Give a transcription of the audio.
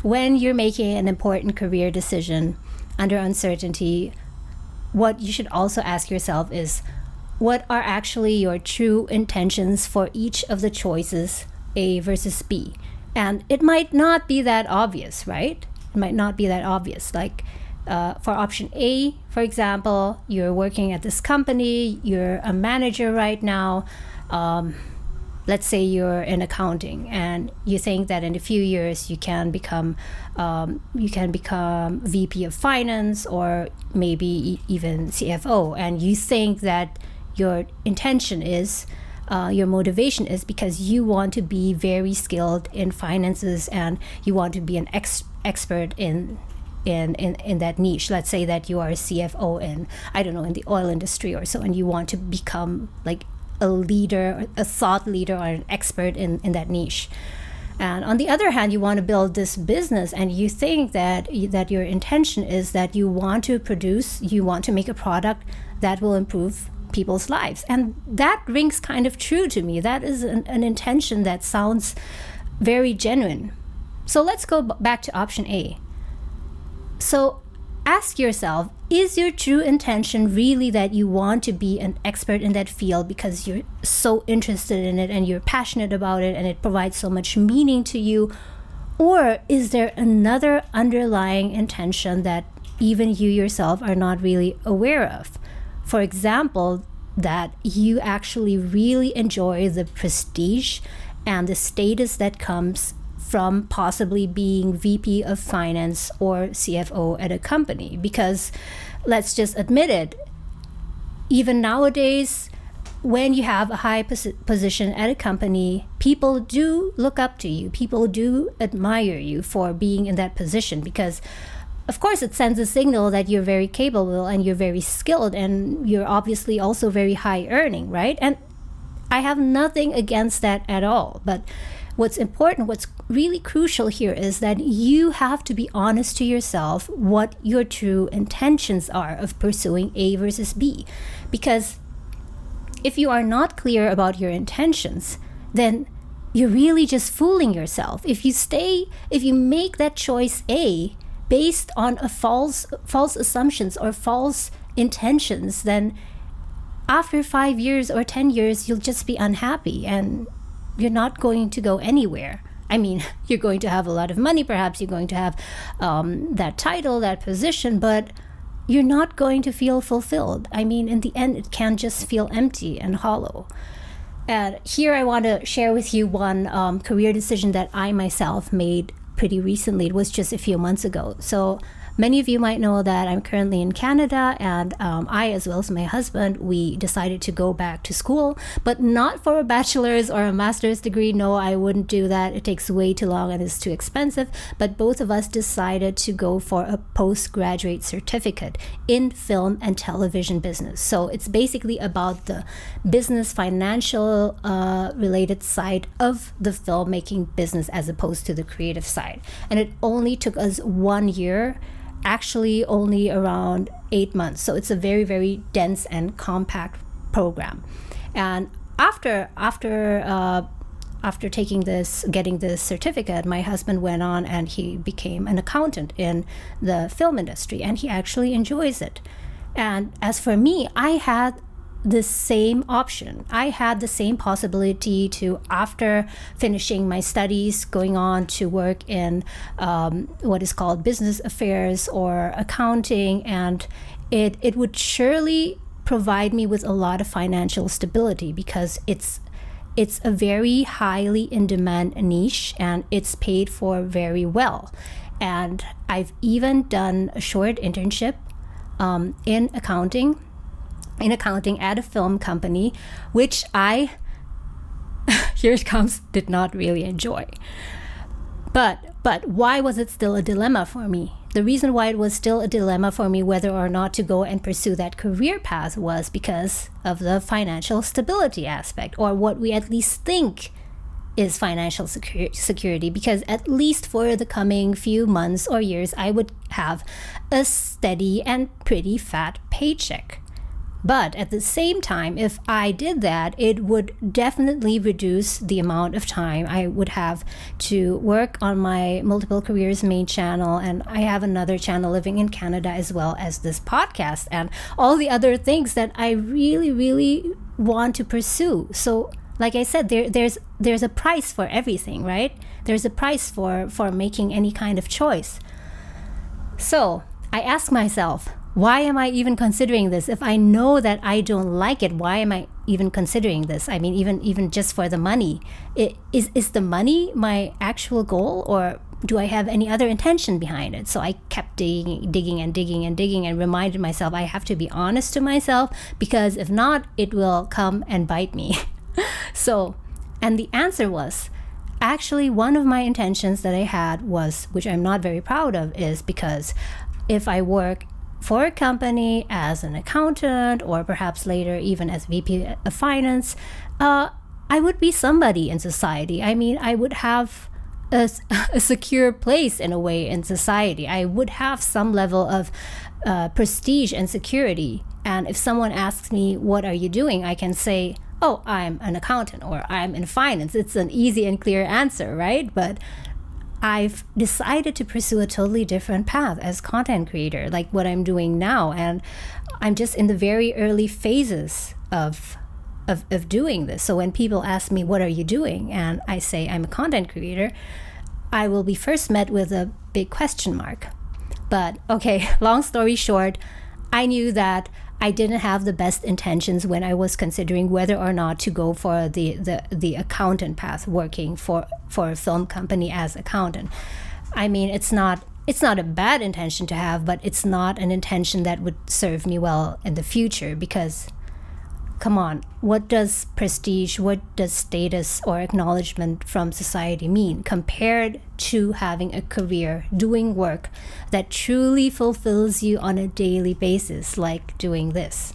when you're making an important career decision under uncertainty, what you should also ask yourself is, what are actually your true intentions for each of the choices, A versus B? And it might not be that obvious, right? It might not be that obvious. Like for option A, for example, you're working at this company, you're a manager right now. Let's say you're in accounting, and you think that in a few years you can become VP of finance, or maybe even CFO, and you think that your intention is, your motivation is because you want to be very skilled in finances and you want to be an expert in that niche. Let's say that you are a CFO in, I don't know, in the oil industry or so, and you want to become like a leader, a thought leader, or an expert in that niche. And on the other hand, you want to build this business, and you think that your intention is that you want to make a product that will improve people's lives. And that rings kind of true to me. That is an intention that sounds very genuine. So let's go back to option A. So ask yourself, is your true intention really that you want to be an expert in that field because you're so interested in it and you're passionate about it and it provides so much meaning to you? Or is there another underlying intention that even you yourself are not really aware of? For example, that you actually really enjoy the prestige and the status that comes from possibly being VP of finance or CFO at a company. Because let's just admit it, even nowadays, when you have a high position at a company, people do look up to you. People do admire you for being in that position, because of course it sends a signal that you're very capable and you're very skilled and you're obviously also very high earning, right? And I have nothing against that at all. But what's important, what's really crucial here is that you have to be honest to yourself what your true intentions are of pursuing A versus B. Because if you are not clear about your intentions, then you're really just fooling yourself. If you make that choice A based on a false assumptions or false intentions, then after 5 years or 10 years, you'll just be unhappy and you're not going to go anywhere. I mean, you're going to have a lot of money, perhaps you're going to have that title, that position, but you're not going to feel fulfilled. I mean, in the end, it can just feel empty and hollow. And here I want to share with you one career decision that I myself made pretty recently. It was just a few months ago. So many of you might know that I'm currently in Canada, and I, as well as my husband, we decided to go back to school, but not for a bachelor's or a master's degree. No, I wouldn't do that. It takes way too long and it's too expensive. But both of us decided to go for a postgraduate certificate in film and television business. So it's basically about the business, financial related side of the filmmaking business as opposed to the creative side. And it only took us 1 year, actually only around 8 months. So it's a very, very dense and compact program. And after getting this certificate, my husband went on and he became an accountant in the film industry, and he actually enjoys it. And as for me, I had the same option. I had the same possibility to, after finishing my studies, going on to work in what is called business affairs or accounting, and it would surely provide me with a lot of financial stability, because it's a very highly in-demand niche and it's paid for very well. And I've even done a short internship in accounting at a film company, which I, here it comes, did not really enjoy. But why was it still a dilemma for me? The reason why it was still a dilemma for me whether or not to go and pursue that career path was because of the financial stability aspect, or what we at least think is financial security, because at least for the coming few months or years, I would have a steady and pretty fat paycheck. But at the same time, if I did that, it would definitely reduce the amount of time I would have to work on my multiple careers main channel. And I have another channel living in Canada, as well as this podcast and all the other things that I really, really want to pursue. So like I said, there's a price for everything, right? There's a price for making any kind of choice. So I ask myself, why am I even considering this? If I know that I don't like it, why am I even considering this? I mean, even just for the money. Is the money my actual goal, or do I have any other intention behind it? So I kept digging and reminded myself I have to be honest to myself, because if not, it will come and bite me. So, and the answer was, actually, one of my intentions that I had was, which I'm not very proud of, is because if I work for a company as an accountant, or perhaps later even as VP of finance, I would be somebody in society. I mean, I would have a secure place in a way in society. I would have some level of prestige and security. And if someone asks me, what are you doing? I can say, oh, I'm an accountant, or I'm in finance. It's an easy and clear answer, right? But I've decided to pursue a totally different path as content creator, like what I'm doing now. And I'm just in the very early phases of doing this. So when people ask me, what are you doing? And I say, I'm a content creator, I will be first met with a big question mark. But okay, long story short, I knew that I didn't have the best intentions when I was considering whether or not to go for the accountant path, working for a film company as accountant. I mean, it's not a bad intention to have, but it's not an intention that would serve me well in the future, because come on, what does prestige, what does status or acknowledgement from society mean compared to having a career doing work that truly fulfills you on a daily basis, like doing this?